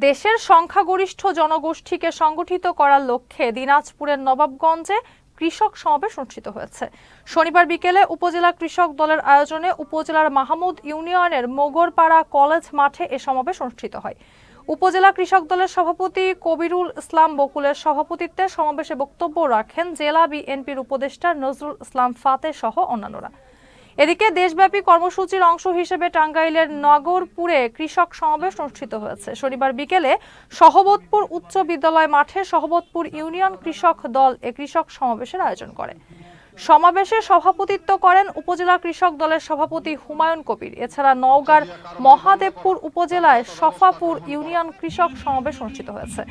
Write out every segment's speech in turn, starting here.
দেশের সংখ্যাগরিষ্ঠ জনগোষ্ঠীকে সংগঠিত করার লক্ষ্যে দিনাজপুরের নবাবগঞ্জে কৃষক সমাবেশ অনুষ্ঠিত হয়েছে। শনিবার বিকেলে উপজেলা কৃষক দলের আয়োজনে উপজেলার মাহমুদ ইউনিয়নের মোগরপাড়া কলেজ মাঠে এ সমাবেশ অনুষ্ঠিত হয়। উপজেলা কৃষক দলের সভাপতি কবিরুল ইসলাম বকুলের সভাপতিত্বে সমাবেশে বক্তব্য রাখেন জেলা বিএনপির উপদেষ্টা নজরুল ইসলাম ফাতে সহ অন্যান্যরা। এদিকে দেশব্যাপী কর্মসূচির অংশ হিসেবে টাঙ্গাইলের নগরপুরে কৃষক সমাবেশ অনুষ্ঠিত হয়েছে। শনিবার বিকেলে সহবতপুর উচ্চ বিদ্যালয় মাঠে সহবতপুর ইউনিয়ন কৃষক দল এ কৃষক সমাবেশের আয়োজন করে। সমাবেশে সভাপতিত্ব করেন উপজেলা কৃষক দলের সভাপতি হুমায়ুন কবির। এছাড়া নওগাঁর মহাদেবপুর উপজেলায় সফাপুর ইউনিয়ন কৃষক সমাবেশ অনুষ্ঠিত হয়েছে।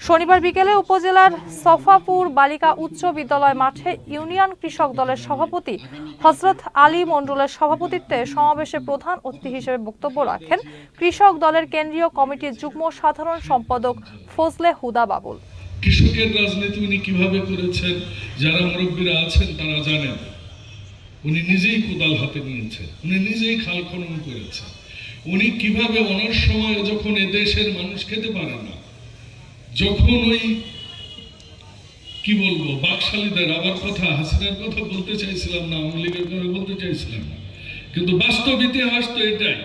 শনিবার বিকেলে উপজেলার সফাপুর বালিকা উচ্চ বিদ্যালয় মাঠে ইউনিয়ন কৃষক দলের সভাপতি হযরত আলী মণ্ডলের সভাপতিত্বে সমাবেশে প্রধান অতিথি হিসেবে বক্তব্য রাখেন কৃষক দলের কেন্দ্রীয় কমিটির যুগ্ম সাধারণ সম্পাদক ফজলে হুদা বাবুল। কৃষকের রাজনীতি উনি কিভাবে করেছেন যারা মুরব্বীরা আছেন তারা জানেন। উনি নিজেই কোদাল হাতে নিয়েছেন, উনি নিজেই খাল খনন করেছেন। উনি কিভাবে ওনার সময় যখন এদেশের মানুষ খেতে পারে না, যখন ওই কি বলবো বাকশালীদের আবার কথা হাসিনার কথা বলতে চাইছিলাম না, আওয়ামী লীগের কথা বলতে চাইছিলাম না, কিন্তু বাস্তব ইতিহাস তো এটাই।